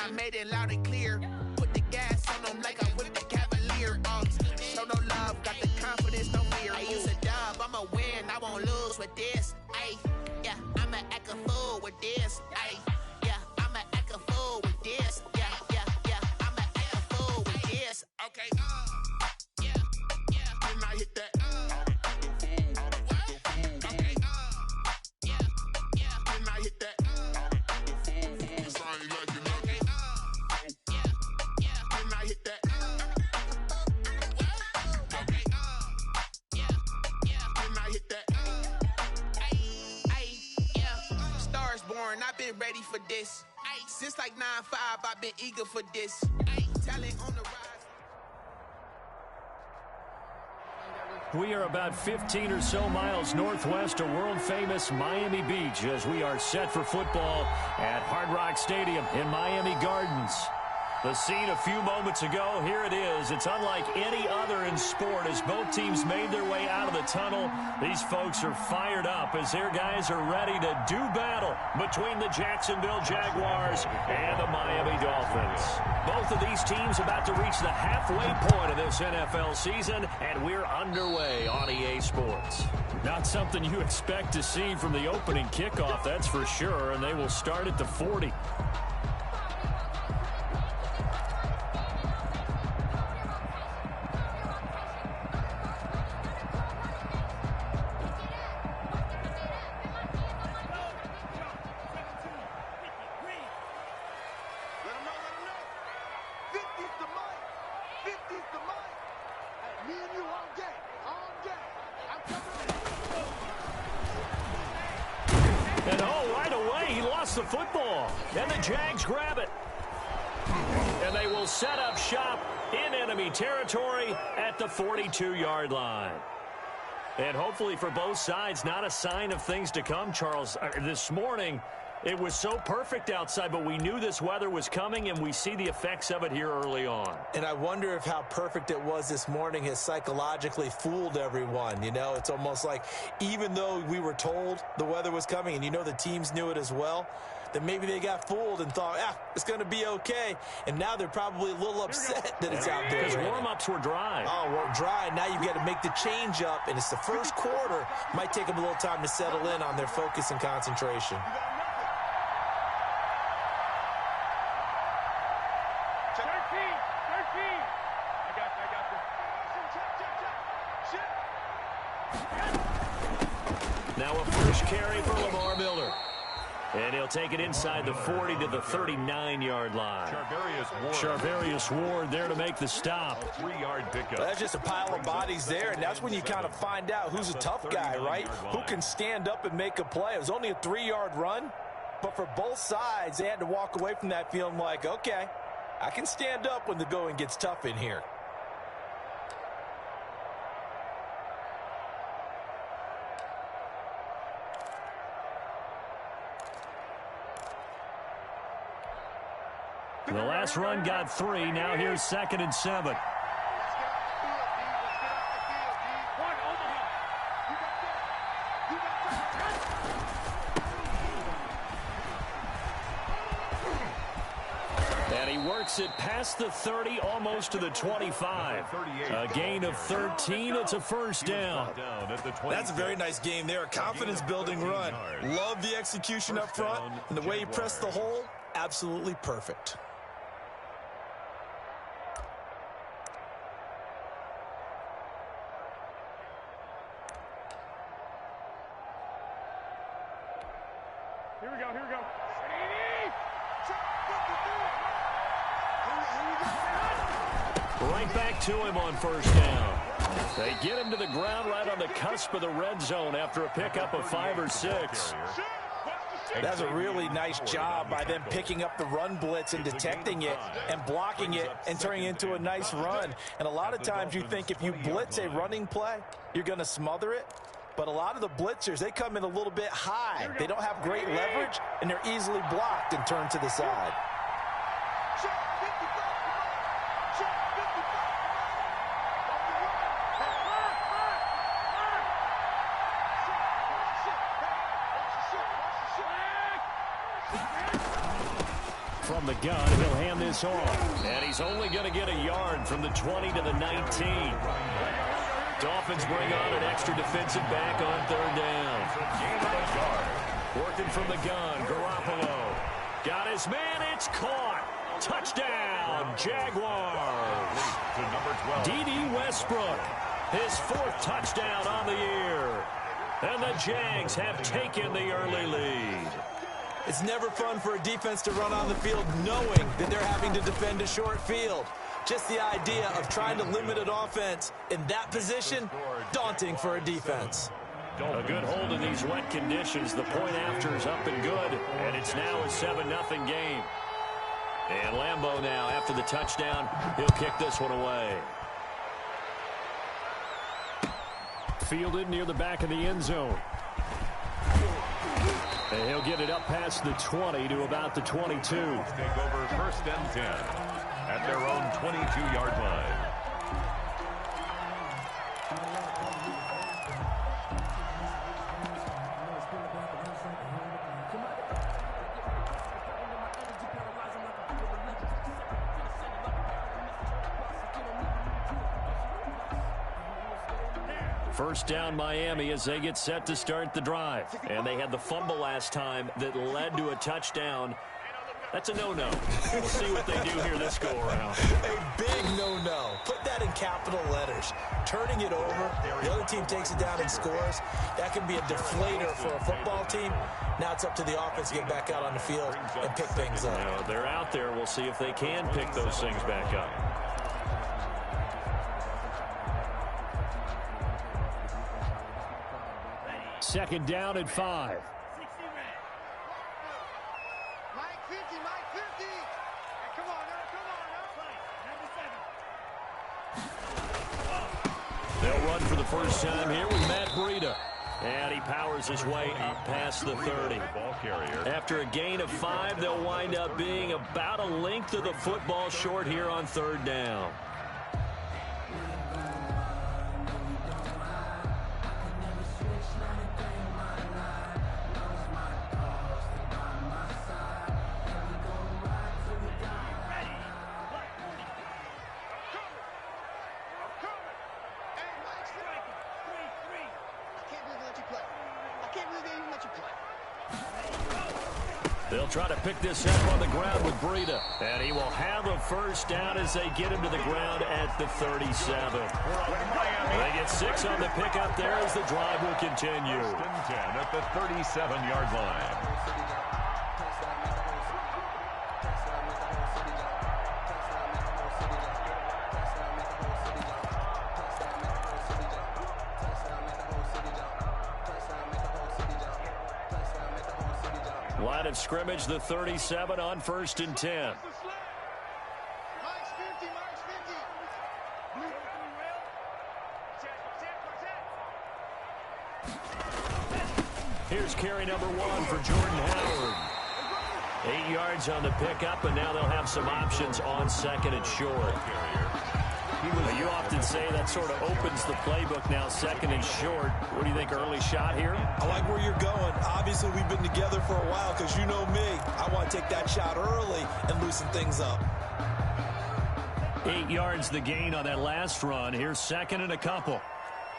I made it loud and clear. Put the gas on them like I'm with the Cavalier. Show no love, got the confidence, no fear. I use a dub, I'ma win, I won't lose with this. Ay, yeah, I'ma act a fool with this. Ay, yeah, I'ma act a fool with this. Yeah, yeah, yeah, I'ma act a fool with this. Okay, yeah, yeah. Then I hit that. Okay, yeah, yeah. Then I hit that. I've been ready for this. Since like 9-5, I've been eager for this. Talent on the rise. We are about 15 or so miles northwest of world-famous Miami Beach as we are set for football at Hard Rock Stadium in Miami Gardens. The scene a few moments ago, here it is. It's unlike any other in sport as both teams made their way out of the tunnel. These folks are fired up as their guys are ready to do battle between the Jacksonville Jaguars and the Miami Dolphins. Both of these teams about to reach the halfway point of this NFL season, and we're underway on EA Sports. Not something you expect to see from the opening kickoff, that's for sure, and they will start at the 40. And right away, he lost the football. And the Jags grab it. And they will set up shop in enemy territory at the 42-yard line. And hopefully for both sides, not a sign of things to come, Charles. This morning, it was so perfect outside, but we knew this weather was coming, and we see the effects of it here early on. And I wonder if how perfect it was this morning has psychologically fooled everyone. You know, it's almost like even though we were told the weather was coming, and you know the teams knew it as well, that maybe they got fooled and thought, it's going to be okay. And now they're probably a little upset that it's out there. Because warm-ups were dry. Oh, well, dry. Now you've got to make the change up, and it's the first quarter. Might take them a little time to settle in on their focus and concentration. Now a first carry for Lamar Miller. And he'll take it inside the 40 to the 39-yard line. Charvarius Ward there to make the stop. 3-yard pickup. That's just a pile of bodies there, and that's when you kind of find out who's a tough guy, right? Who can stand up and make a play. It was only a 3-yard run, but for both sides, they had to walk away from that feeling like, okay, I can stand up when the going gets tough in here. The last run got 3. Now here's 2nd and 7. And he works it past the 30, almost to the 25. A gain of 13. It's a first down. That's a very nice game there. A confidence-building run. Love the execution up front. And the way he pressed the hole, absolutely perfect. Here we go. Right back to him on first down. They get him to the ground right on the cusp of the red zone after a pickup of 5 or 6. That's a really nice job by them picking up the run blitz and detecting it and blocking it and turning it into a nice run. And a lot of times you think if you blitz a running play, you're going to smother it. But a lot of the blitzers, they come in a little bit high. They don't have great leverage, and they're easily blocked and turned to the side. From the gun, he'll hand this off. And he's only going to get a yard from the 20 to the 19. Dolphins bring on an extra defensive back on third down. Working from the gun, Garoppolo. Got his man, it's caught. Touchdown, Jaguars. D.D. Westbrook, his 4th touchdown on the year. And the Jags have taken the early lead. It's never fun for a defense to run on the field knowing that they're having to defend a short field. Just the idea of trying to limit an offense in that position, daunting for a defense. A good hold in these wet conditions. The point after is up and good, and it's now a 7-0 game. And Lambeau now, after the touchdown, he'll kick this one away. Fielded near the back of the end zone. And he'll get it up past the 20 to about the 22. Take over 1st and 10 at their own 22-yard line. First down Miami as they get set to start the drive. And they had the fumble last time that led to a touchdown. That's a no-no. We'll see what they do here this go-around. A big no-no. Put that in capital letters. Turning it over, the other team takes it down and scores. That can be a deflator for a football team. Now it's up to the offense to get back out on the field and pick things up. Now, they're out there. We'll see if they can pick those things back up. Second down at 5. They'll run for the first time here with Matt Breida. And he powers his way up past the 30. After a gain of 5, they'll wind up being about a length of the football short here on third down. They'll try to pick this up on the ground with Breida. And he will have a first down as they get him to the ground at the 37. They get 6 on the pickup there as the drive will continue. 10 at the 37-yard line. Line of scrimmage, the 37 on 1st and 10. Here's carry number 1 for Jordan Howard. 8 yards on the pickup, and now they'll have some options on 2nd and short. You often say that sort of opens the playbook now, 2nd and short. What do you think, early shot here? I like where you're going. Obviously, we've been together for a while because you know me. I want to take that shot early and loosen things up. 8 yards the gain on that last run. Here's 2nd and a couple.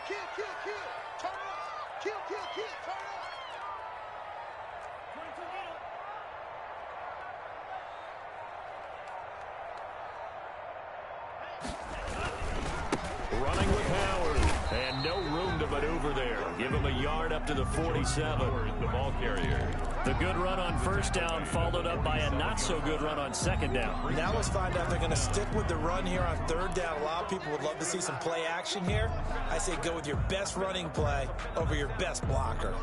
Kill, kill, kill. Turn up. Kill, kill, kill. Turn up. Running with Howard. And no room to maneuver there. Give him a yard up to the 47. The ball carrier. The good run on first down followed up by a not-so-good run on 2nd down. Now let's find out if they're going to stick with the run here on 3rd down. A lot of people would love to see some play action here. I say go with your best running play over your best blocker.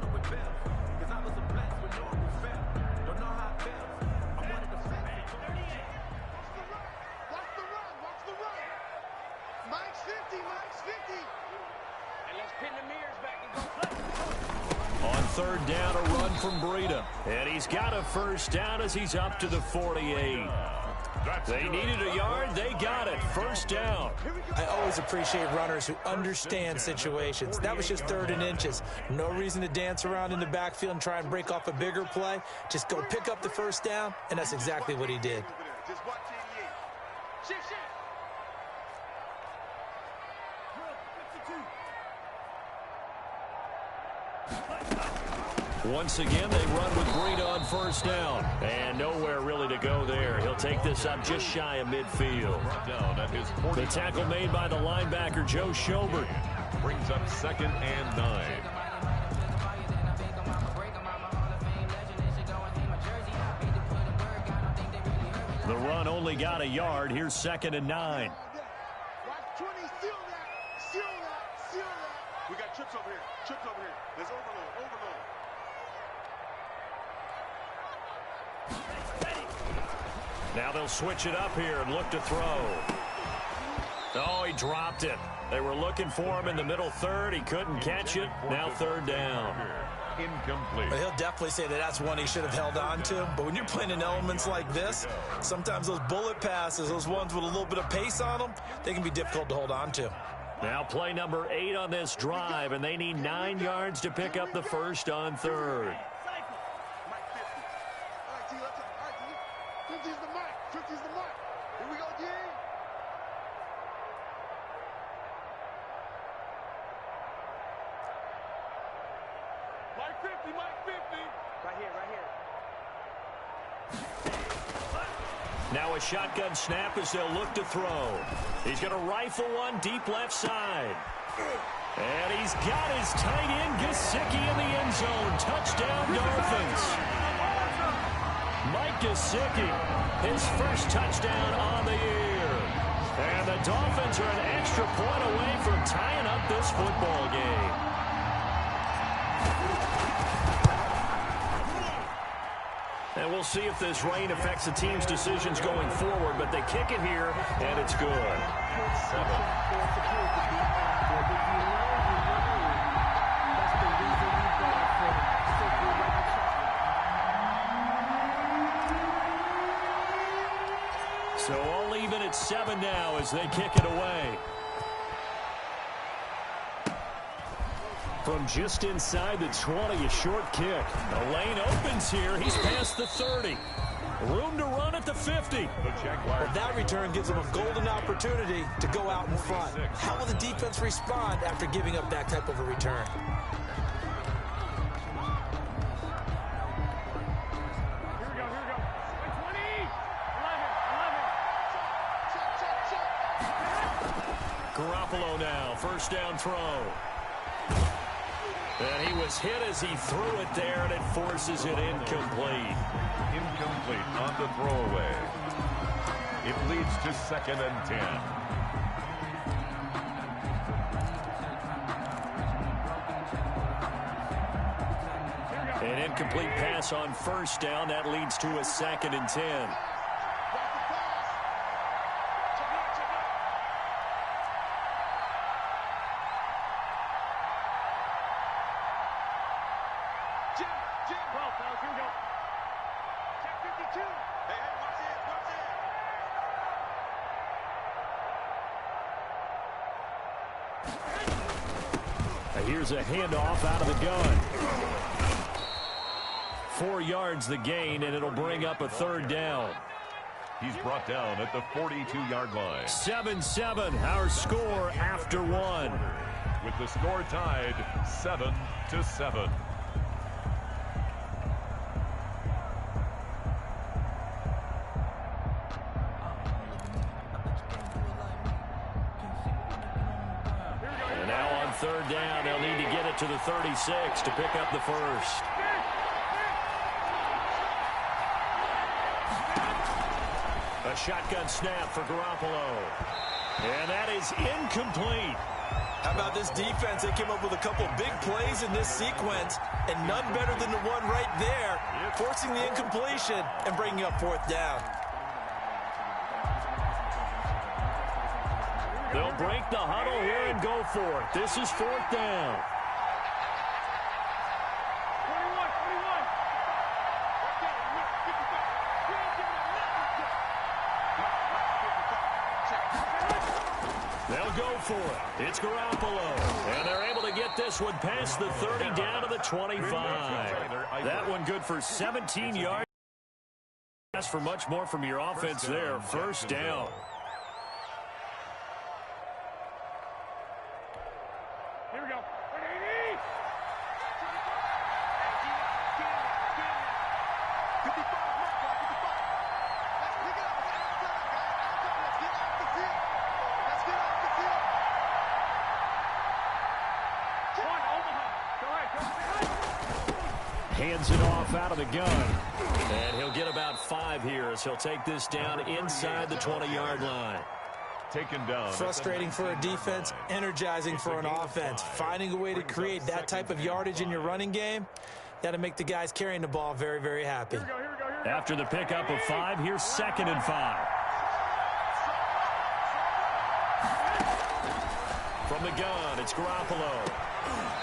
On 3rd down, a run from Breida. And he's got a first down as he's up to the 48. They needed a yard. They got it. First down. I always appreciate runners who understand situations. That was just 3rd and inches. No reason to dance around in the backfield and try and break off a bigger play. Just go pick up the first down, and that's exactly what he did. Once again, they run with Green on first down. And nowhere really to go there. He'll take this up just shy of midfield. The tackle made by the linebacker, Joe Schobert. Brings up 2nd and 9. The run only got a yard. Here's 2nd and 9. We got trips over here. Trips over here. There's overload. Now they'll switch it up here and look to throw. Oh, he dropped it. They were looking for him in the middle 3rd. He couldn't catch it. Now 3rd down. Incomplete. But he'll definitely say that that's one he should have held on to. But when you're playing in elements like this, sometimes those bullet passes, those ones with a little bit of pace on them, they can be difficult to hold on to. Now play number 8 on this drive, and they need 9 yards to pick up the first on 3rd. Now a shotgun snap as they'll look to throw. He's going to rifle one deep left side. And he's got his tight end, Gesicki, in the end zone. Touchdown, Dolphins. Mike Gesicki, his first touchdown on the year. And the Dolphins are an extra point away from tying up this football game. And we'll see if this rain affects the team's decisions going forward, but they kick it here, and it's good. 7. So all even at 7 now as they kick it away. From just inside the 20, a short kick. The lane opens here. He's past the 30. Room to run at the 50. Well, that return gives them a golden opportunity to go out in front. How will the defense respond after giving up that type of a return? Garoppolo now, first down throw. And he was hit as he threw it there, and it forces it incomplete. Incomplete on the throwaway. It leads to 2nd and 10. An incomplete pass on first down. That leads to a 2nd and 10. Here's a handoff out of the gun. 4 yards the gain, and it'll bring up a 3rd down. He's brought down at the 42-yard line. 7-7, our score after 1. With the score tied 7-7. Third down, they'll need to get it to the 36 to pick up the first. A shotgun snap for Garoppolo. And that is incomplete. How about this defense? They came up with a couple big plays in this sequence, and none better than the one right there, forcing the incompletion and bringing up 4th down. They'll break the huddle here and go for it. This is 4th down. They'll go for it. It's Garoppolo. And they're able to get this one past the 30 down to the 25. That one good for 17 yards. Ask for much more from your offense there. First down. Here we go. Hands it off out of the gun. And he'll get about 5 here as he'll take this down inside the 20-yard line. Taken down. Frustrating for a defense, energizing for an offense. Finding a way to create that type of yardage in your running game, that'll make the guys carrying the ball very, very happy. After the pickup of 5, here's 2nd and 5. From the gun, it's Garoppolo.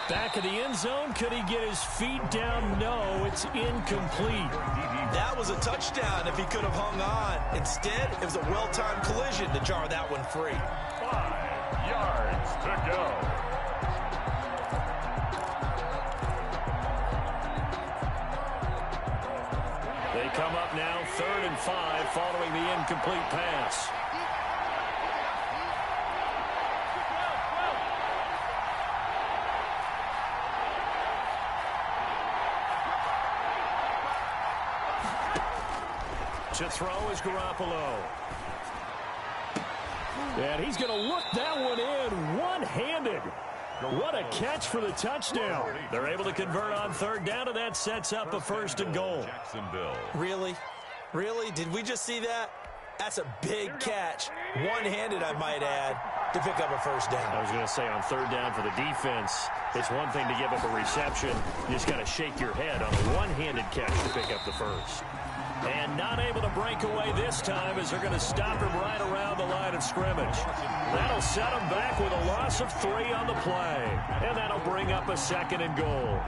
Back of the end zone. Could he get his feet down? No, it's incomplete. That was a touchdown if he could have hung on. Instead, it was a well-timed collision to jar that one free. 5 yards to go. They come up now 3rd and 5 following the incomplete pass. To throw is Garoppolo. And he's going to look that one in one-handed. What a catch for the touchdown. They're able to convert on 3rd down, and that sets up a 1st and goal. Jacksonville. Really? Really? Did we just see that? That's a big catch. One-handed, I might add, to pick up a 1st down. I was going to say on 3rd down for the defense, it's one thing to give up a reception. You just got to shake your head on a one-handed catch to pick up the 1st. And not able to break away this time as they're going to stop him right around the line of scrimmage. That'll set him back with a loss of 3 on the play. And that'll bring up a 2nd and goal.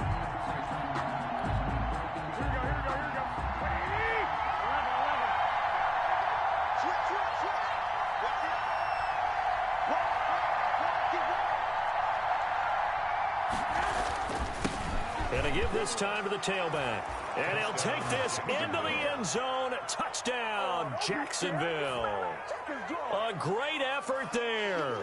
And to give this time to the tailback. And he'll take this into the end zone. Touchdown, Jacksonville. A great effort there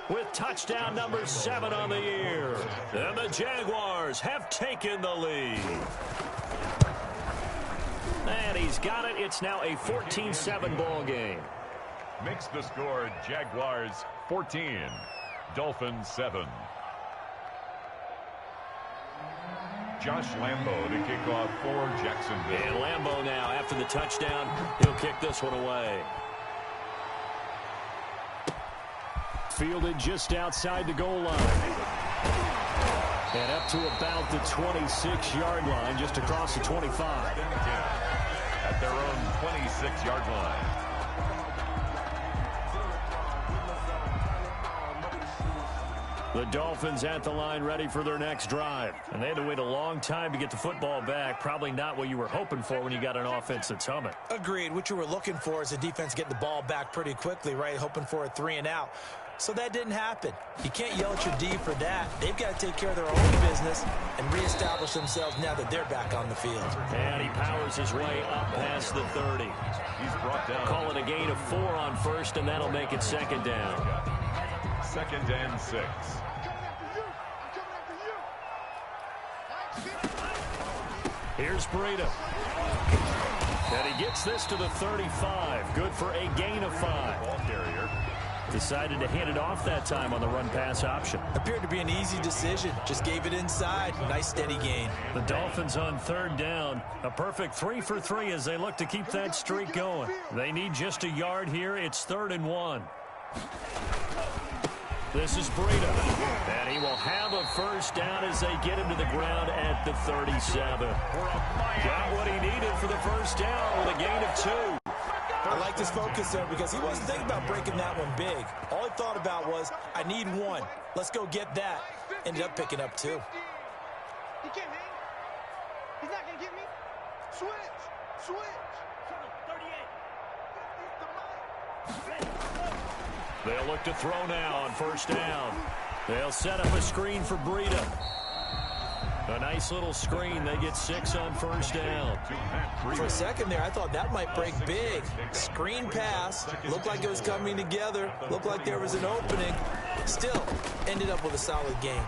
with touchdown number 7 on the year. And the Jaguars have taken the lead. And he's got it. It's now a 14-7 ball game. Makes the score Jaguars 14, Dolphins 7. Josh Lambo to kick off for Jacksonville. And Lambo now, after the touchdown, he'll kick this one away. Fielded just outside the goal line. And up to about the 26-yard line, just across the 25. At their own 26-yard line. The Dolphins at the line ready for their next drive. And they had to wait a long time to get the football back. Probably not what you were hoping for when you got an offense that's humming. Agreed. What you were looking for is a defense getting the ball back pretty quickly, right? Hoping for a 3 and out. So that didn't happen. You can't yell at your D for that. They've got to take care of their own business and reestablish themselves now that they're back on the field. And he powers his way up past the 30. He's brought down. Call it a gain of 4 on 1st, and that'll make it 2nd down. 2nd and 6. Here's Breida. And he gets this to the 35. Good for a gain of 5. Ball carrier. Decided to hand it off that time on the run-pass option. Appeared to be an easy decision. Just gave it inside. Nice steady gain. The Dolphins on 3rd down. A perfect 3 for 3 as they look to keep that streak going. They need just a yard here. It's 3rd and 1. This is Breida. And he will have a 1st down as they get him to the ground at the 37. Got what he needed for the 1st down with a gain of 2. I like his focus there because he wasn't thinking about breaking that one big. All he thought about was, I need 1. Let's go get that. Ended up picking up 2. He can't hang. He's not going to get me. Switch. Switch. 38. They'll look to throw now on first down. They'll set up a screen for Breida. A nice little screen. They get 6 on first down. For a second there, I thought that might break big. Screen pass. Looked like it was coming together. Looked like there was an opening. Still, ended up with a solid game.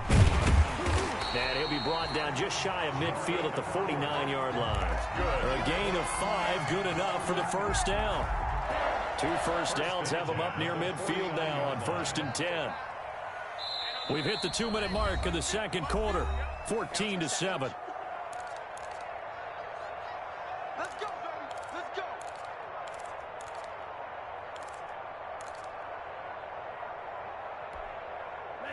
And he'll be brought down just shy of midfield at the 49-yard line. A gain of 5, good enough for the first down. 2 first downs have them up near midfield now on 1st and 10. We've hit the 2-minute mark in the second quarter. 14-7. Let's go, baby. Let's go.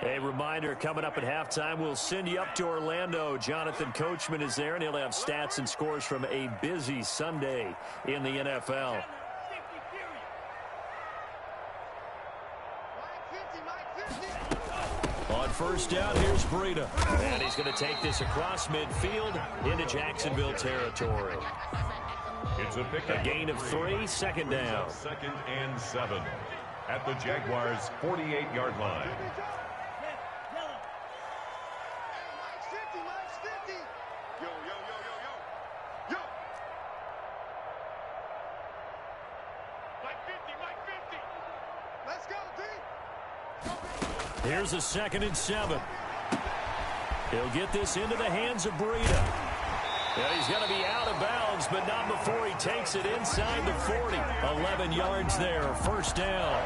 A reminder, coming up at halftime, we'll send you up to Orlando. Jonathan Coachman is there, and he'll have stats and scores from a busy Sunday in the NFL. On first down, here's Breida. And he's going to take this across midfield into Jacksonville territory. It's a pickup. A gain of 3, second down. 2nd and 7 at the Jaguars' 48-yard line. Here's a 2nd and 7. He'll get this into the hands of Breida. Yeah, he's going to be out of bounds, but not before he takes it inside the 40. 11 yards there, first down.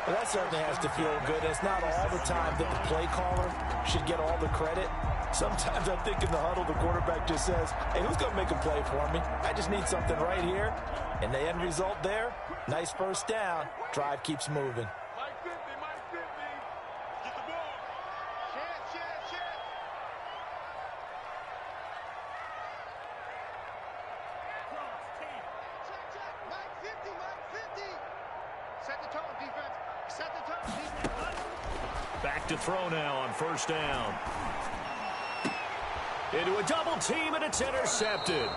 Well, that certainly has to feel good. It's not all the time that the play caller should get all the credit. Sometimes I think in the huddle, the quarterback just says, hey, who's going to make a play for me? I just need something right here. And the end result there, nice first down. Drive keeps moving. Back to throw now on first down. Into a double team, and it's intercepted.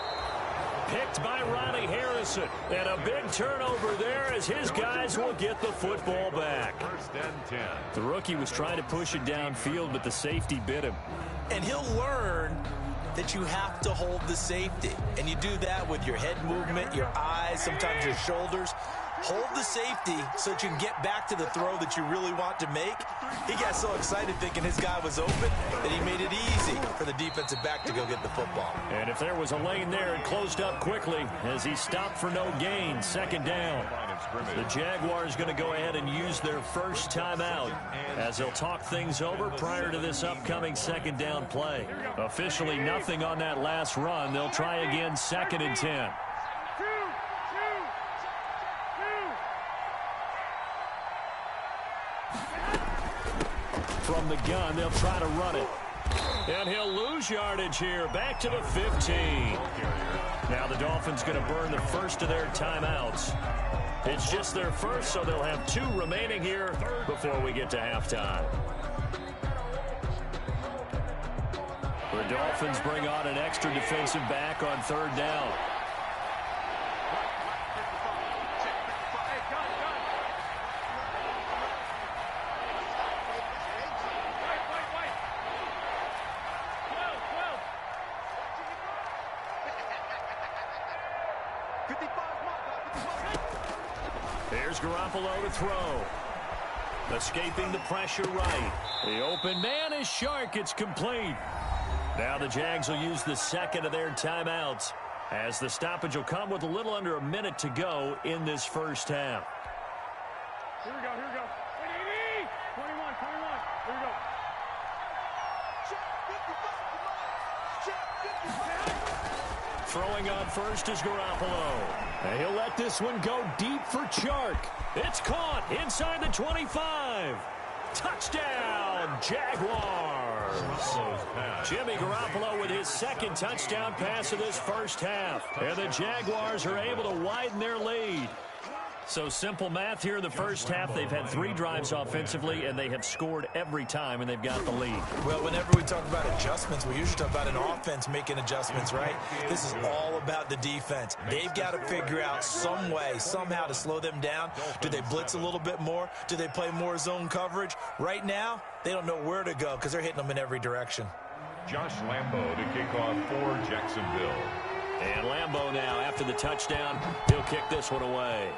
Picked by Ronnie Harrison. And a big turnover there as his guys will get the football back. 1st and 10. The rookie was trying to push it downfield, but the safety bit him. And he'll learn that you have to hold the safety. And you do that with your head movement, your eyes, sometimes your shoulders. Hold the safety so that you can get back to the throw that you really want to make. He got so excited thinking his guy was open that he made it easy for the defensive back to go get the football. And if there was a lane there, it closed up quickly as he stopped for no gain. 2nd down. The Jaguars going to go ahead and use their first timeout as they'll talk things over prior to this upcoming 2nd down play. Officially nothing on that last run. They'll try again 2nd and 10. From the gun, they'll try to run it. And he'll lose yardage here. Back to the 15. Now the Dolphins going to burn the first of their timeouts. It's just their first, so they'll have 2 remaining here before we get to halftime. The Dolphins bring on an extra defensive back on 3rd down. Here's Garoppolo to throw. Escaping the pressure right. The open man is Shark. It's complete. Now the Jags will use the 2nd of their timeouts as the stoppage will come with a little under a minute to go in this first half. Here we go, here we go. 21, 21. Here we go. Throwing on first is Garoppolo. And he'll let this one go deep for Chark. It's caught inside the 25. Touchdown, Jaguars. Jimmy Garoppolo with his 2nd touchdown pass of this first half. And the Jaguars are able to widen their lead. So simple math here in the first half. They've had 3 drives offensively, and they have scored every time, and they've got the lead. Well, whenever we talk about adjustments, we usually talk about an offense making adjustments, right? This is all about the defense. They've got to figure out some way, somehow to slow them down. Do they blitz a little bit more? Do they play more zone coverage? Right now, they don't know where to go because they're hitting them in every direction. Josh Lambo to kick off for Jacksonville. And Lambo now, after the touchdown, he'll kick this one away.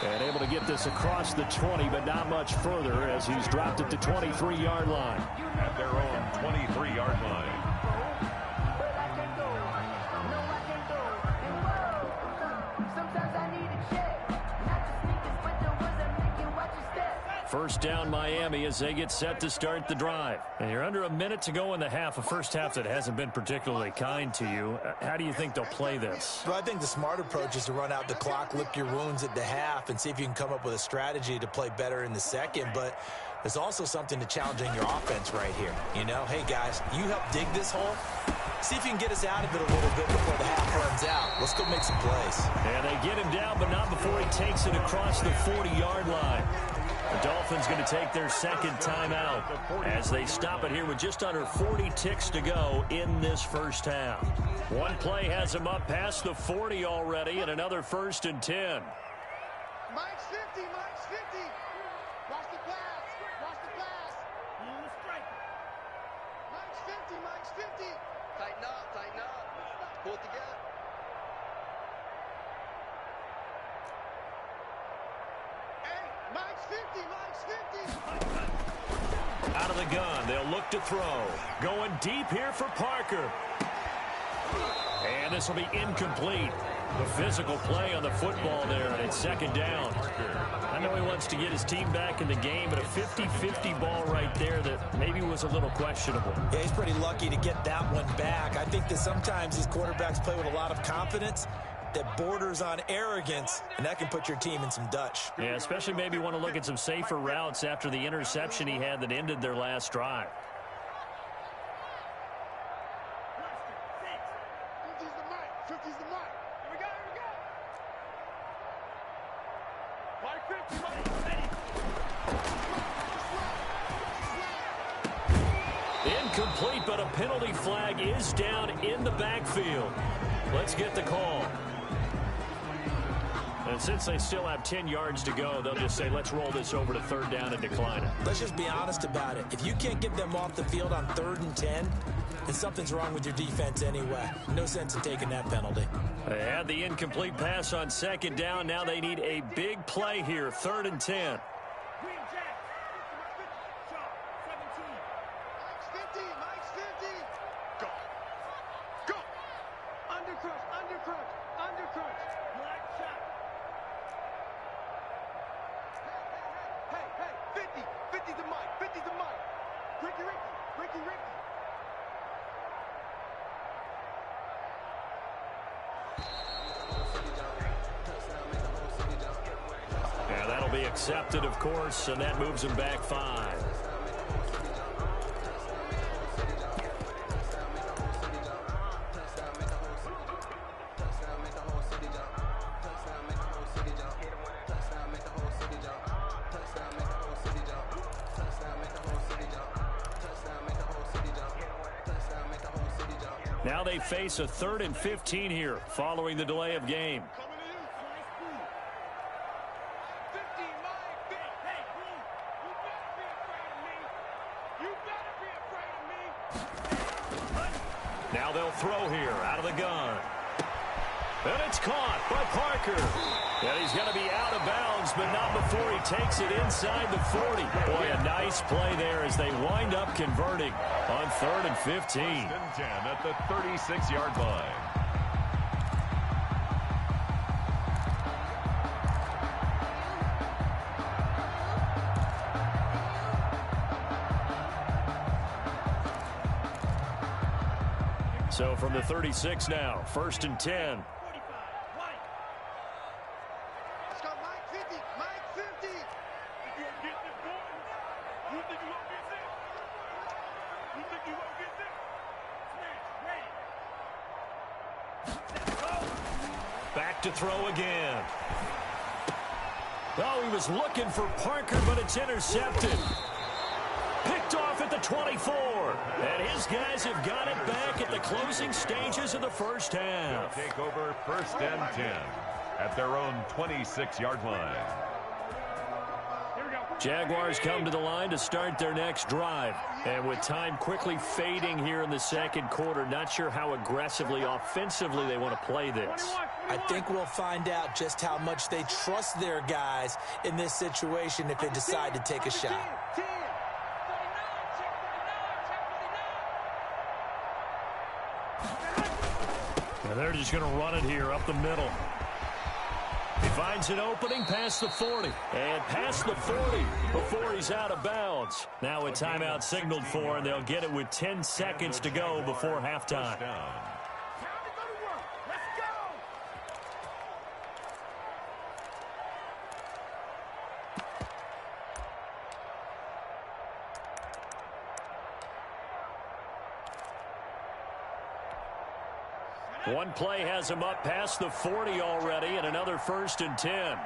And able to get this across the 20, but not much further as he's dropped it to 23-yard line. At their own 23-yard line. First down Miami as they get set to start the drive. And you're under a minute to go in the half, a first half that hasn't been particularly kind to you. How do you think they'll play this? Well, I think the smart approach is to run out the clock, lick your wounds at the half, and see if you can come up with a strategy to play better in the second. But there's also something to challenging your offense right here. You know, hey, guys, you help dig this hole. See if you can get us out of it a little bit before the half runs out. Let's go make some plays. And they get him down, but not before he takes it across the 40-yard line. The Dolphins going to take their second timeout as they stop it here with just under 40 ticks to go in this first half. One play has them up past the 40 already, and another 1st and 10. Mike's 50, Mike's 50. Watch the pass, watch the pass. Mike's 50, Mike's 50. Tighten up, pull it together. Mike's 50, Mike's 50. Out of the gun, they'll look to throw. Going deep here for Parker. And this will be incomplete. The physical play on the football there, and it's second down. I know he wants to get his team back in the game, but a 50-50 ball right there that maybe was a little questionable. Yeah, he's pretty lucky to get that one back. I think that sometimes these quarterbacks play with a lot of confidence that borders on arrogance, and that can put your team in some Dutch. Yeah, especially maybe want to look at some safer routes after the interception he had that ended their last drive. 50's the mic, 50's the mic. Here we go, Mike 50, incomplete, but a penalty flag is down in the backfield. Let's get the call. And since they still have 10 yards to go, they'll just say, let's roll this over to 3rd down and decline it. Let's just be honest about it. If you can't get them off the field on 3rd and 10, then something's wrong with your defense anyway. No sense in taking that penalty. They had the incomplete pass on 2nd down. Now they need a big play here, 3rd and 10. Mike's 50, Mike's 50. Go. Under crunch. Black shot. Hey, 50's the mic. Ricky. Yeah, that'll be accepted, of course, and that moves them back 5. Now they face a 3rd and 15 here following the delay of game. Now they'll throw here out of the gun. And it's caught by Parker. And he's going to be out of bounds, but not before he takes it inside the 40. Boy, a nice play there as they wind up converting on 3rd and 15. 10 at the 36-yard line. So from the 36 now, 1st and 10. Let's go, Mike 50. You think you won't get this? to throw again. Oh, he was looking for Parker, but it's intercepted. Picked off at the 24. And his guys have got it back at the closing stages of the first half. Take over 1st and 10 at their own 26-yard line. Jaguars come to the line to start their next drive. And with time quickly fading here in the second quarter, not sure how aggressively, offensively they want to play this. I think we'll find out just how much they trust their guys in this situation if they decide to take a shot. And they're just going to run it here up the middle. He finds an opening past the 40. And past the 40 before he's out of bounds. Now a timeout signaled for, and they'll get it with 10 seconds to go before halftime. One play has him up past the 40 already, and another 1st and 10.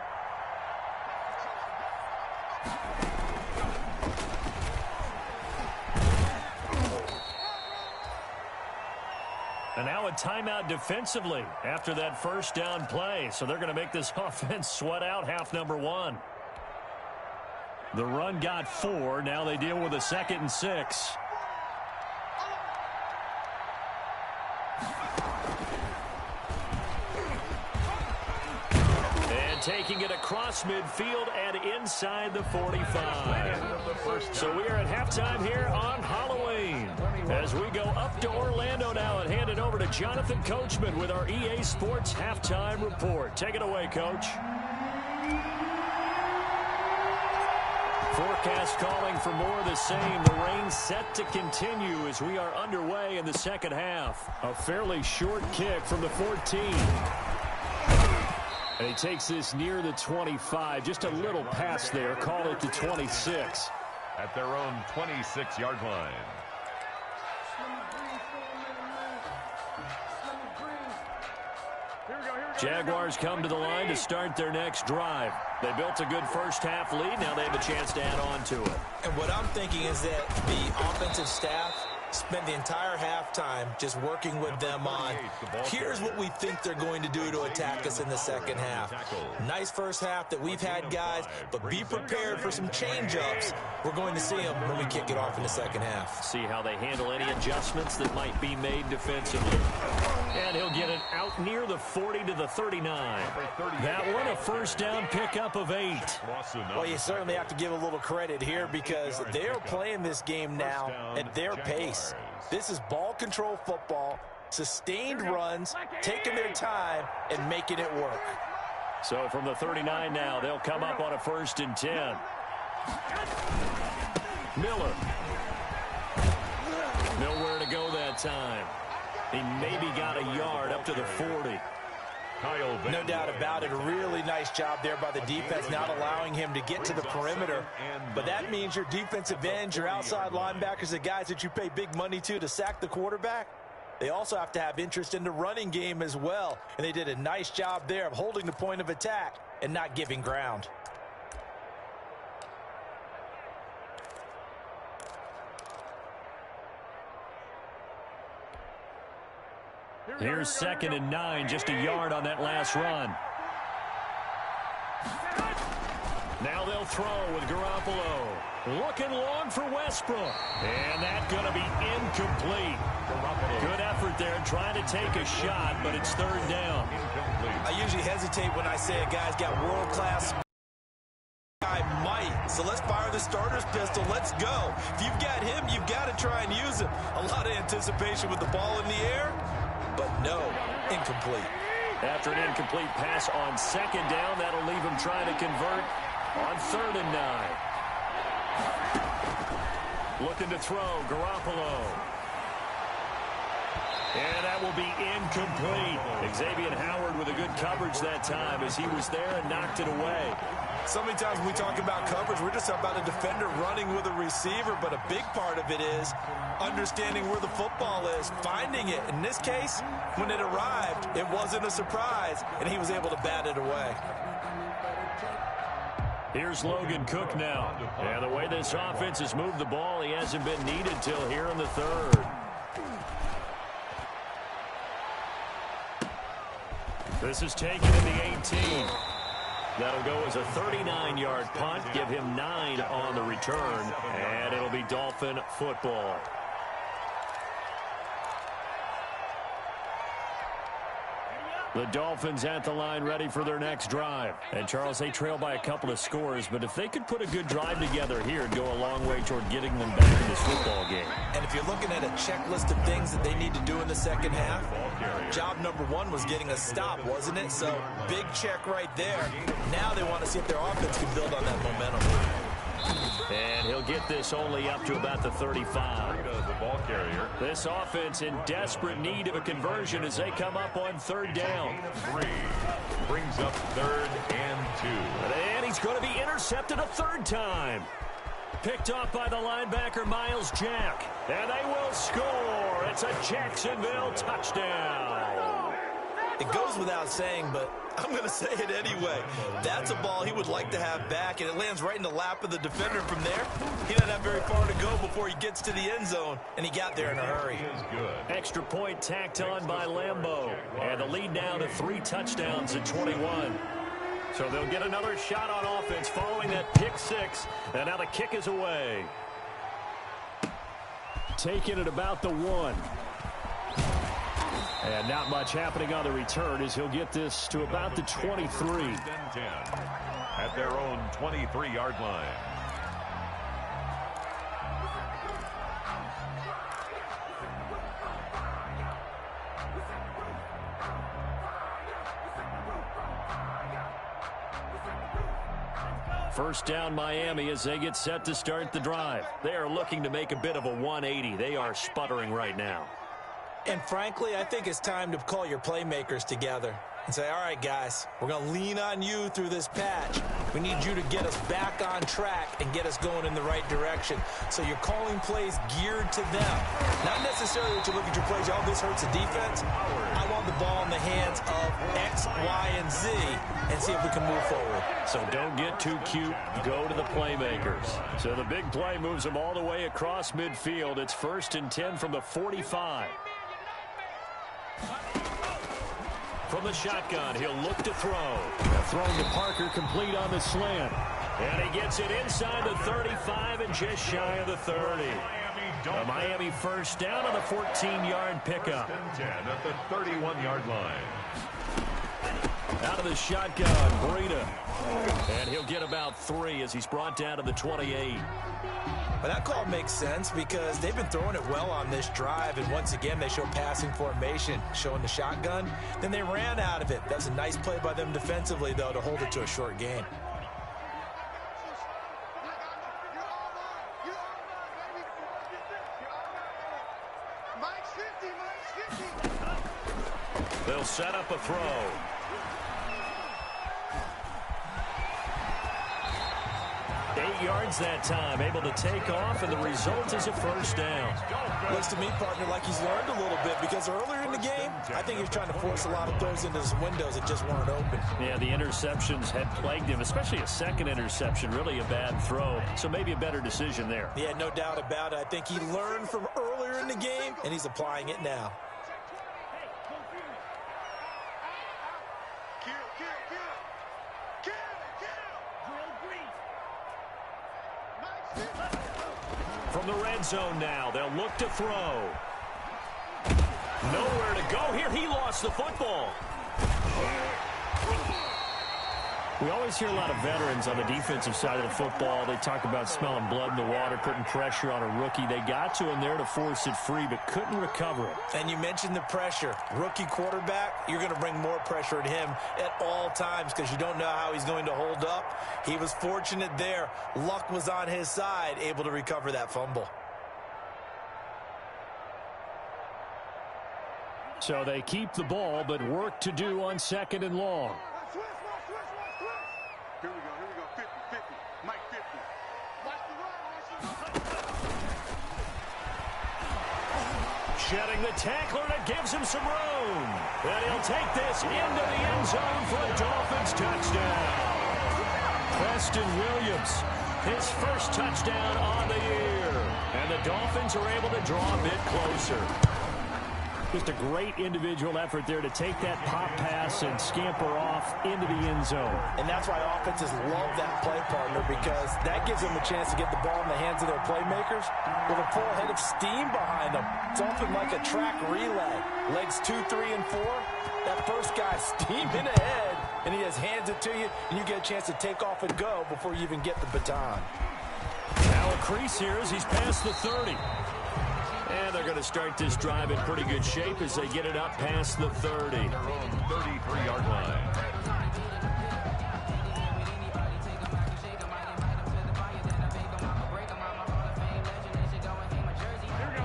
And now a timeout defensively after that first down play. So they're going to make this offense sweat out half number 1. The run got 4. Now they deal with a 2nd and 6. Taking it across midfield and inside the 45. So we are at halftime here on Halloween. As we go up to Orlando now and hand it over to Jonathan Coachman with our EA Sports Halftime Report. Take it away, Coach. Forecast calling for more of the same. The rain set to continue as we are underway in the second half. A fairly short kick from the 14. And he takes this near the 25. Just a little pass there. Call it the 26. At their own 26-yard line. Jaguars come to the line to start their next drive. They built a good first half lead. Now they have a chance to add on to it. And what I'm thinking is that the offensive staff spent the entire halftime just working with them on, here's what we think they're going to do to attack us in the second half. Nice first half that we've had, guys, but be prepared for some change-ups. We're going to see them when we kick it off in the second half. See how they handle any adjustments that might be made defensively. And he'll get it out near the 40 to the 39. That one a first down pickup of 8. Well, you certainly have to give a little credit here because they're playing this game now at their pace. This is ball control football, sustained runs, taking their time, and making it work. So from the 39 now, they'll come up on a 1st and 10. Miller. Nowhere to go that time. He maybe got a yard up to the 40. No doubt about it. A really nice job there by the defense, not allowing him to get to the perimeter. But that means your defensive ends, your outside linebackers, the guys that you pay big money to sack the quarterback, they also have to have interest in the running game as well. And they did a nice job there of holding the point of attack and not giving ground. Here's 2nd and 9, just a yard on that last run. Now they'll throw with Garoppolo. Looking long for Westbrook. And that's going to be incomplete. Good effort there trying to take a shot, but it's 3rd down. I usually hesitate when I say a guy's got world-class. I might. So let's fire the starter's pistol. Let's go. If you've got him, you've got to try and use him. A lot of anticipation with the ball in the air. But no, incomplete. After an incomplete pass on 2nd down, that'll leave him trying to convert on 3rd and 9. Looking to throw, Garoppolo. And that will be incomplete. Xavier Howard with a good coverage that time as he was there and knocked it away. So many times when we talk about coverage, we're just about a defender running with a receiver, but a big part of it is understanding where the football is, finding it. In this case, when it arrived, it wasn't a surprise, and he was able to bat it away. Here's Logan Cook now. And the way this offense has moved the ball, he hasn't been needed till here in the third. This is taken in the 18. That'll go as a 39-yard punt, give him 9 on the return, and it'll be Dolphin football. The Dolphins at the line ready for their next drive. And, Charles, they trail by a couple of scores, but if they could put a good drive together here, it'd go a long way toward getting them back in this football game. And if you're looking at a checklist of things that they need to do in the second half, job number 1 was getting a stop, wasn't it? So, big check right there. Now they want to see if their offense can build on that momentum. And he'll get this only up to about the 35. The ball carrier. This offense in desperate need of a conversion as they come up on third down. 3 brings up 3rd and 2. And he's going to be intercepted a third time. Picked off by the linebacker, Miles Jack. And they will score. It's a Jacksonville touchdown. It goes without saying, but I'm going to say it anyway. That's a ball he would like to have back, and it lands right in the lap of the defender. From there, he doesn't have very far to go before he gets to the end zone, and he got there in a hurry. Extra point tacked on by Lambeau, and the lead now to 3 touchdowns at 21. So they'll get another shot on offense following that pick 6, and now the kick is away. Taking it about the 1. And not much happening on the return as he'll get this to about the 23. At their own 23-yard line. First down Miami as they get set to start the drive. They are looking to make a bit of a 180. They are sputtering right now. And frankly, I think it's time to call your playmakers together and say, all right, guys, we're going to lean on you through this patch. We need you to get us back on track and get us going in the right direction. So you're calling plays geared to them. Not necessarily that you look at your plays, oh, this hurts the defense. I want the ball in the hands of X, Y, and Z and see if we can move forward. So don't get too cute. Go to the playmakers. So the big play moves them all the way across midfield. It's 1st and 10 from the 45. From the shotgun, he'll look to throw. Thrown to Parker, complete on the slant. And he gets it inside the 35 and just shy of the 30. A Miami first down on the 14-yard pickup. 10 at the 31-yard line. Out of the shotgun, Breida. And he'll get about 3 as he's brought down to the 28. But that call makes sense because they've been throwing it well on this drive, and once again they show passing formation, showing the shotgun. Then they ran out of it. That was a nice play by them defensively, though, to hold it to a short gain. They'll set up a throw. Yards that time, able to take off, and the result is a first down. Looks to me, partner, like he's learned a little bit because earlier in the game, I think he was trying to force a lot of throws into his windows that just weren't open. Yeah, the interceptions had plagued him, especially a second interception, really a bad throw. So maybe a better decision there. Yeah, no doubt about it. I think he learned from earlier in the game, and he's applying it now. From the red zone now, they'll look to throw. Nowhere to go here. He lost the football. We always hear a lot of veterans on the defensive side of the football. They talk about smelling blood in the water, putting pressure on a rookie. They got to him there to force it free, but couldn't recover it. And you mentioned the pressure. Rookie quarterback, you're going to bring more pressure at him at all times because you don't know how he's going to hold up. He was fortunate there. Luck was on his side, able to recover that fumble. So they keep the ball, but work to do on 2nd and long. Switch. Here we go. 50-50. Mike 50. Watch the run. Shedding the tackler, and it gives him some room. And he'll take this into the end zone for a Dolphins touchdown. Preston Williams, his first touchdown on the year. And the Dolphins are able to draw a bit closer. Just a great individual effort there to take that pop pass and scamper off into the end zone. And that's why offenses love that play partner, because that gives them a chance to get the ball in the hands of their playmakers with a full head of steam behind them. It's often like a track relay. Legs 2, 3, and 4. That first guy steaming ahead, and he just hands it to you, and you get a chance to take off and go before you even get the baton. Now a crease here as he's past the 30. And they're going to start this drive in pretty good shape as they get it up past the 30. Their own 33-yard line.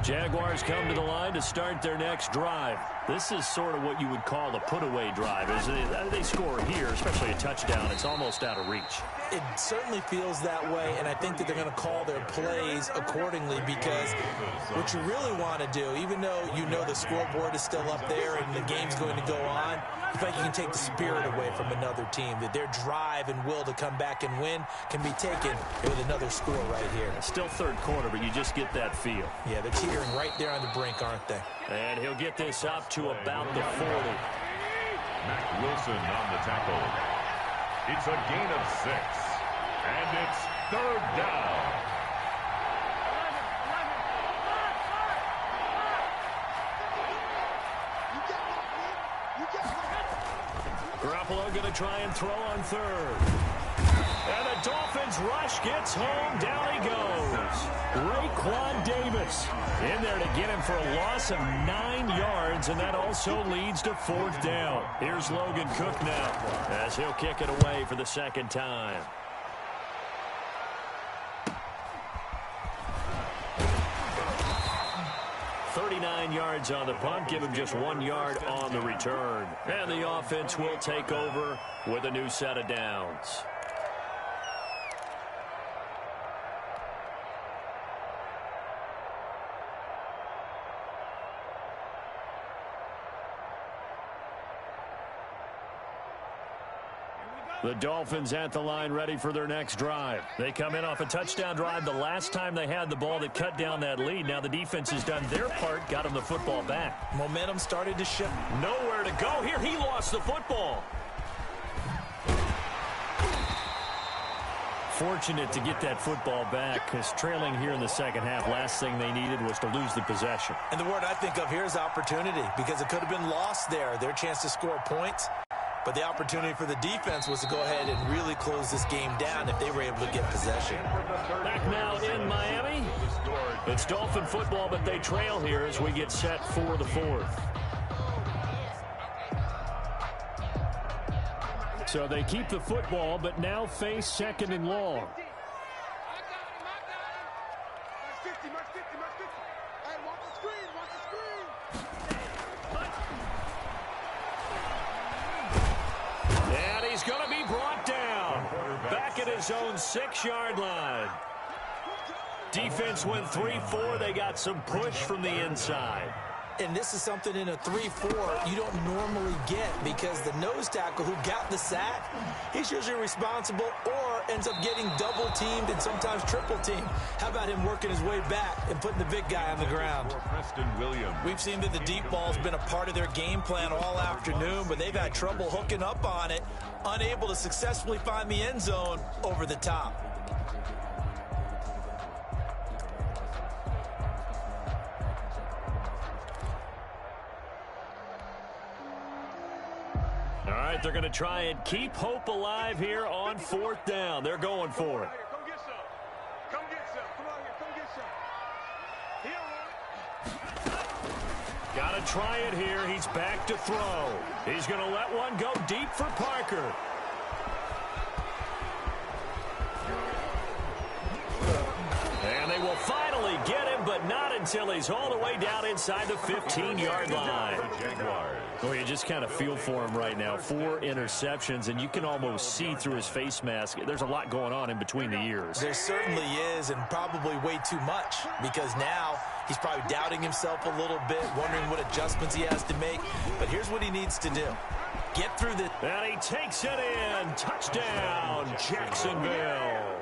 Jaguars come to the line to start their next drive. This is sort of what you would call a put-away drive. As they score here, especially a touchdown, it's almost out of reach. It certainly feels that way, and I think that they're going to call their plays accordingly, because what you really want to do, even though you know the scoreboard is still up there and the game's going to go on, you feel like you can take the spirit away from another team, that their drive and will to come back and win can be taken with another score right here. It's still third quarter, but you just get that feel. Yeah, they're teetering right there on the brink, aren't they? And he'll get this up to about the 40. Mac Wilson on the tackle. It's a gain of 6. And it's 3rd down. Garoppolo going to try and throw on 3rd. And the Dolphins rush gets home. Down he goes. Raekwon Davis in there to get him for a loss of 9 yards, and that also leads to 4th down. Here's Logan Cook now as he'll kick it away for the 2nd time. $39 yards on the punt, give him just 1 yard on the return. And the offense will take over with a new set of downs. The Dolphins at the line ready for their next drive. They come in off a touchdown drive the last time they had the ball that cut down that lead. Now the defense has done their part, got them the football back. Momentum started to shift. Nowhere to go here. He lost the football. Fortunate to get that football back, because trailing here in the second half, last thing they needed was to lose the possession. And the word I think of here is opportunity, because it could have been lost there. Their chance to score points. But the opportunity for the defense was to go ahead and really close this game down if they were able to get possession. Back now in Miami. It's Dolphin football, but they trail here as we get set for the 4th. So they keep the football, but now face 2nd and long. Mark 50. Hey, watch the screen. And he's going to be brought down. Back at his own 6-yard line. Defense went 3-4. They got some push from the inside. And this is something in a 3-4 you don't normally get, because the nose tackle who got the sack, he's usually responsible or ends up getting double teamed and sometimes triple teamed. How about him working his way back and putting the big guy on the ground? Preston Williams. We've seen that the deep ball's been a part of their game plan all afternoon, but they've had trouble hooking up on it, unable to successfully find the end zone over the top. All right, they're going to try and keep hope alive here on 4th down. They're going for it. Come get some. Come on here. Come get some. Got to try it here. He's back to throw. He's going to let one go deep for Parker. And they will finally get him, but not in until he's all the way down inside the 15-yard line. Well, you just kind of feel for him right now. 4 interceptions, and you can almost see through his face mask. There's a lot going on in between the ears. There certainly is, and probably way too much, because now he's probably doubting himself a little bit, wondering what adjustments he has to make. But here's what he needs to do. Get through the... And he takes it in. Touchdown, Jacksonville.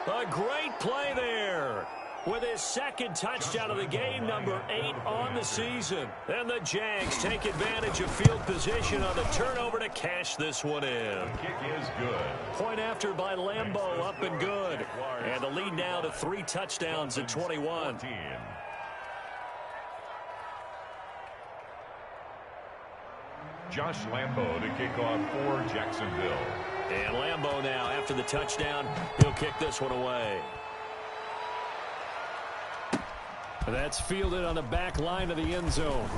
A great play there. With his second touchdown of the game, number 8 on the season. And the Jags take advantage of field position on the turnover to cash this one in. The kick is good. Point after by Lambeau, up and good. And the lead now to 3 touchdowns at 21. Josh Lambeau to kick off for Jacksonville. And Lambeau now, after the touchdown, he'll kick this one away. That's fielded on the back line of the end zone.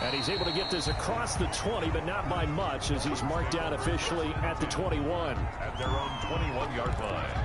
And he's able to get this across the 20, but not by much, as he's marked down officially at the 21. At their own 21-yard line.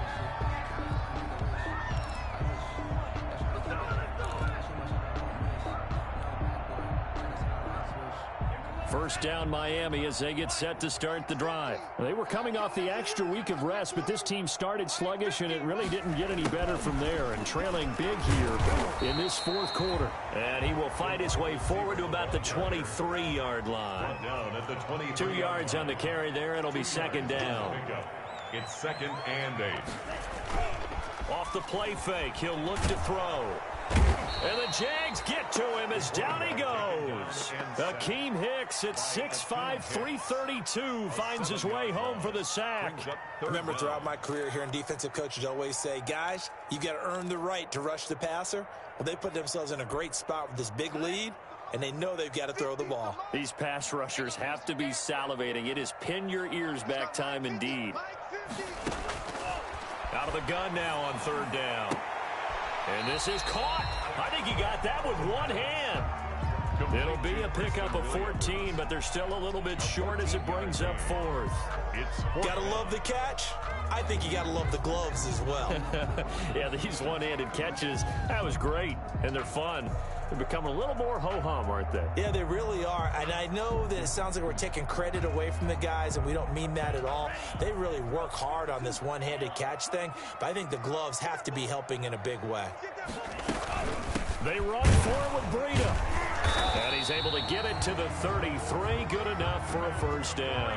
First down, Miami, as they get set to start the drive. They were coming off the extra week of rest, but this team started sluggish, and it really didn't get any better from there, and trailing big here in this fourth quarter. And he will fight his way forward to about the 23-yard line. Down at the 23. 2 yards on the carry there. It'll be second down. It's 2nd and 8. Off the play fake, he'll look to throw. And the Jags get to him as down he goes. Akeem Hicks at 6'5", 332 finds his way home for the sack. Remember, throughout my career here in defensive coaches always say, guys, you got to earn the right to rush the passer. Well, they put themselves in a great spot with this big lead, and they know they've got to throw the ball. These pass rushers have to be salivating. It is pin your ears back time indeed. Out of the gun now on 3rd down. And this is caught. I think he got that with one hand. It'll be a pickup of 14, but they're still a little bit short as it brings up 4th. Gotta love the catch. I think you gotta love the gloves as well. Yeah, these one-handed catches, that was great, and they're fun. They're becoming a little more ho-hum, aren't they? Yeah, they really are. And I know that it sounds like we're taking credit away from the guys, and we don't mean that at all. They really work hard on this one-handed catch thing, but I think the gloves have to be helping in a big way. They run for it with Breida. And he's able to get it to the 33. Good enough for a first down.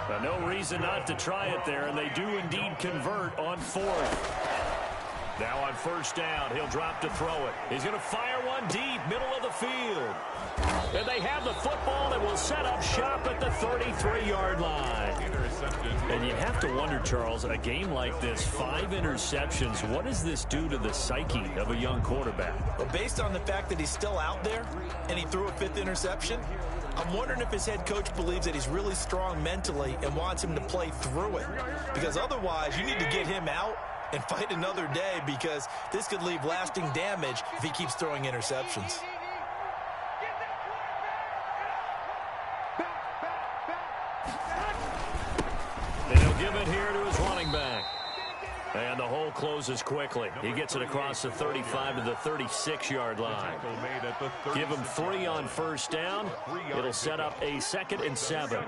But no reason not to try it there, and they do indeed convert on 4th. Now on first down, he'll drop to throw it. He's going to fire one deep, middle of the field. And they have the football that will set up shop at the 33-yard line. And you have to wonder, Charles, a game like this, 5 interceptions, what does this do to the psyche of a young quarterback? Well, based on the fact that he's still out there and he threw a 5th interception, I'm wondering if his head coach believes that he's really strong mentally and wants him to play through it. Because otherwise, you need to get him out and fight another day, because this could leave lasting damage if he keeps throwing interceptions. And he'll give it here to his running back. And the hole closes quickly. He gets it across the 35 to the 36-yard line. Give him 3 on first down. It'll set up a 2nd and 7.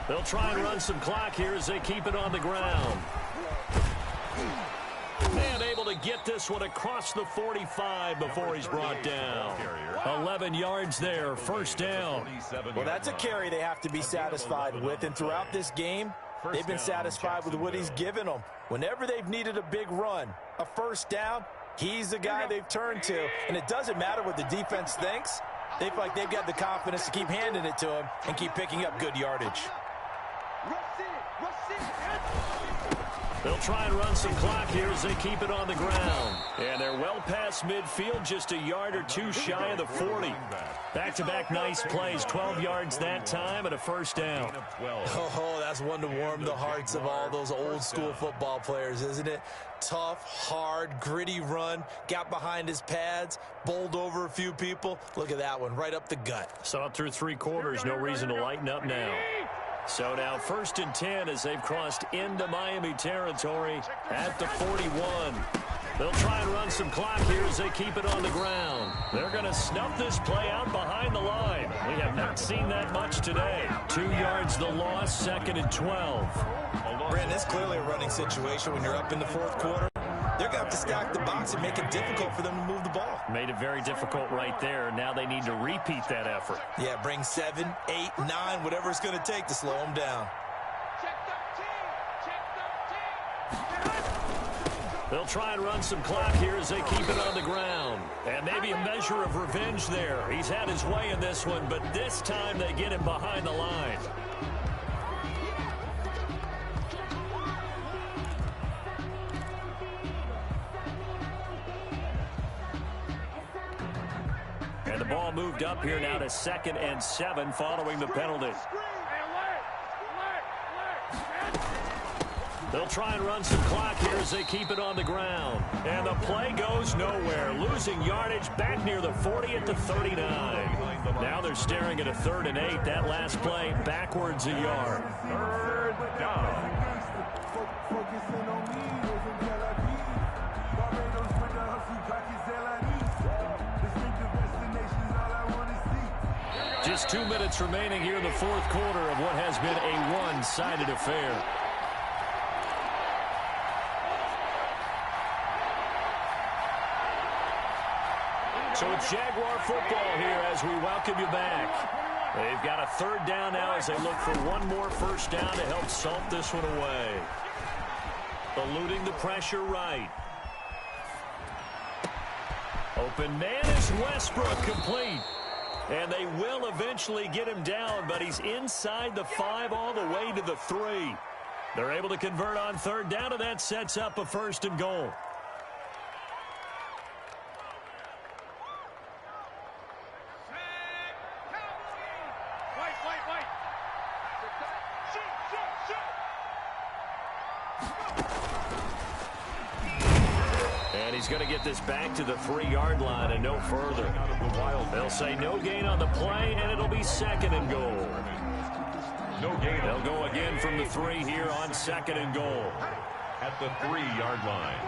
They'll try and run some clock here as they keep it on the ground. And able to get this one across the 45 before he's brought down. 11 yards there, first down. Well, that's a carry they have to be satisfied with. And throughout this game, they've been satisfied with what he's given them. Whenever they've needed a big run, a first down, he's the guy they've turned to. And it doesn't matter what the defense thinks. They feel like they've got the confidence to keep handing it to him and keep picking up good yardage. They'll try and run some clock here as they keep it on the ground. And they're well past midfield, just a yard or 2 shy of the 40. Back-to-back nice plays, 12 yards that time and a first down. Oh, that's one to warm the hearts of all those old-school football players, isn't it? Tough, hard, gritty run, got behind his pads, bowled over a few people. Look at that one, right up the gut. So up through 3 quarters, no reason to lighten up now. So now 1st and 10 as they've crossed into Miami territory at the 41. They'll try and run some clock here as they keep it on the ground. They're going to snuff this play out behind the line. We have not seen that much today. 2 yards the loss, 2nd and 12. Brandon, it's clearly a running situation when you're up in the 4th quarter. They're going to have to stack the box and make it difficult for them to move the ball. Made it very difficult right there. Now they need to repeat that effort. Yeah, bring 7, 8, 9, whatever it's going to take to slow them down. They'll try and run some clock here as they keep it on the ground. And maybe a measure of revenge there. He's had his way in this one, but this time they get him behind the line. And the ball moved up here now to 2nd and 7 following the penalty. They'll try and run some clock here as they keep it on the ground. And the play goes nowhere. Losing yardage back near the 40 at the 39. Now they're staring at a 3rd and 8. That last play backwards a yard. 3rd down. Just 2 minutes remaining here in the 4th quarter of what has been a one-sided affair. So it's Jaguar football here as we welcome you back. They've got a 3rd down now as they look for one more 1st down to help salt this one away. Eluding the pressure right. Open man is Westbrook, complete. And they will eventually get him down, but he's inside the 5 all the way to the 3. They're able to convert on 3rd down, and that sets up a 1st and goal. And he's going to get this back to the 3-yard line and no further. They'll say no gain on the play, and it'll be 2nd and goal. No gain. They'll go again from the 3 here on 2nd and goal. At the 3-yard line.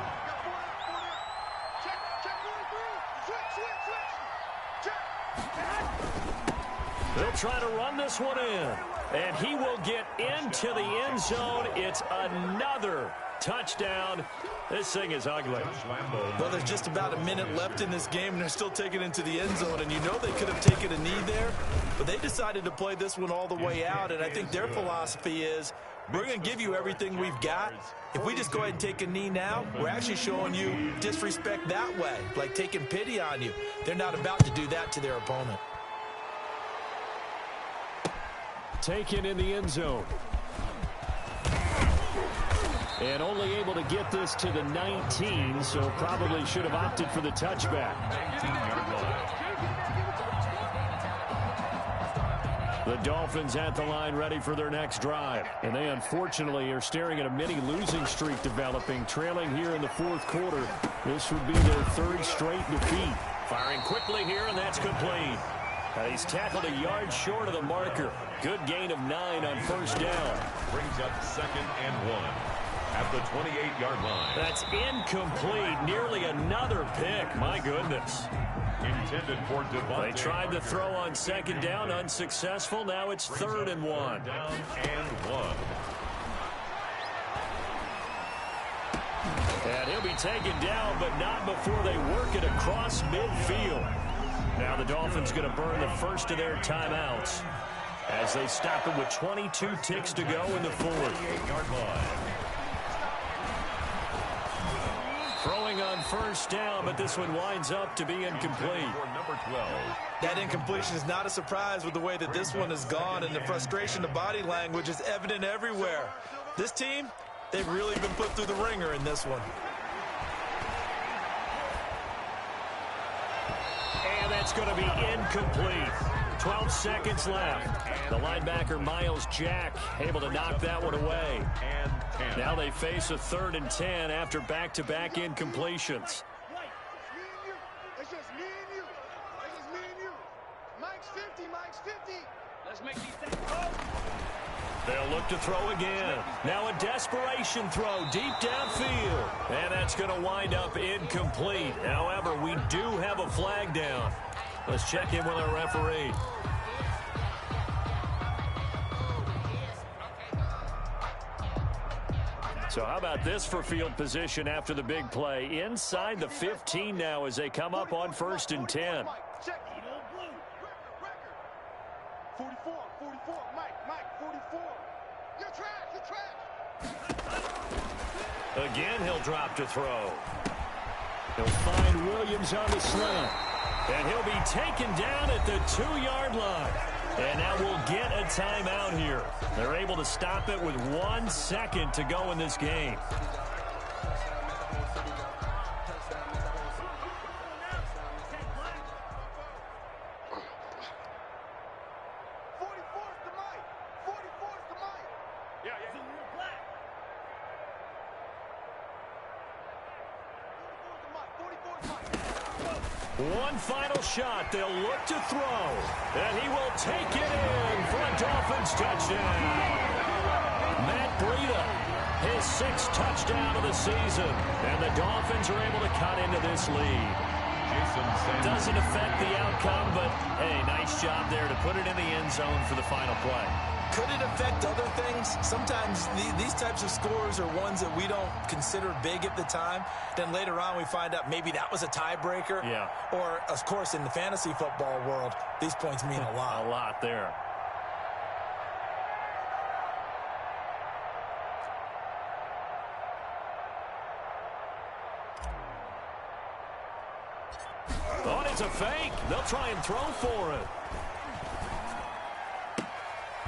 They'll try to run this one in. And he will get into the end zone. It's another touchdown. This thing is ugly. Well, there's just about a minute left in this game, and they're still taking it into the end zone. And you know they could have taken a knee there, but they decided to play this one all the way out. And I think their philosophy is, we're going to give you everything we've got. If we just go ahead and take a knee now, we're actually showing you disrespect that way, like taking pity on you. They're not about to do that to their opponent. Taken in the end zone. And only able to get this to the 19, so probably should have opted for the touchback. The Dolphins at the line ready for their next drive. And they unfortunately are staring at a mini losing streak developing, trailing here in the 4th quarter. This would be their 3rd straight defeat. Firing quickly here, and that's complete. He's tackled a yard short of the marker. Good gain of 9 on 1st down. Brings up 2nd and 1 at the 28-yard line. That's incomplete. Nearly another pick. My goodness. Intended for Devontae. They tried to throw on 2nd down, unsuccessful. Now it's 3rd and 1. Down and 1. And he'll be taken down, but not before they work it across midfield. Now the Dolphins going to burn the first of their timeouts as they stop it with 22 ticks to go in the 4th. 8-yard line. Throwing on 1st down, but this one winds up to be incomplete. For number 12. That incompletion is not a surprise with the way that this one has gone, and the frustration of body language is evident everywhere. This team, they've really been put through the ringer in this one. And that's going to be incomplete. 12 seconds left. The linebacker, Miles Jack, able to knock that one away. And 10. Now they face a 3rd and 10 after back-to-back incompletions. It's just me and you. It's just me and you. Mike's 50, Mike's 50. Let's make these things go. They'll look to throw again. Now a desperation throw deep downfield. And that's going to wind up incomplete. However, we do have a flag down. Let's check in with our referee. So how about this for field position after the big play? Inside the 15 now as they come up on 1st and 10. Check. 44, 44, Mike, 44. You're trash. Again, he'll drop to throw. He'll find Williams on the slant. And he'll be taken down at the 2-yard line. And now we'll get a timeout here. They're able to stop it with 1 second to go in this game. One final shot. They'll look to throw. And he will take it in for a Dolphins touchdown. Matt Breida, his 6th touchdown of the season. And the Dolphins are able to cut into this lead. Doesn't affect the outcome, but, hey, nice job there to put it in the end zone for the final play. Could it affect other things? Sometimes these types of scores are ones that we don't consider big at the time. Then later on we find out maybe that was a tiebreaker. Yeah. Or, of course, in the fantasy football world, these points mean a lot. A lot there. Oh, and it's a fake. They'll try and throw for it.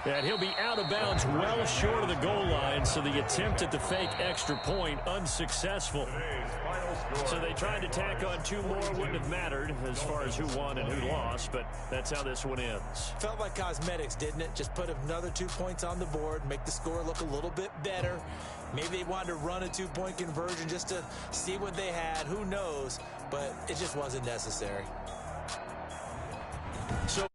And he'll be out of bounds well short of the goal line, so the attempt at the fake extra point unsuccessful. So they tried to tack on 2 more. Wouldn't have mattered as far as who won and who lost, but that's how this one ends. Felt like cosmetics, didn't it? Just put another 2 points on the board, make the score look a little bit better. Maybe they wanted to run a 2-point conversion just to see what they had. Who knows? But it just wasn't necessary. So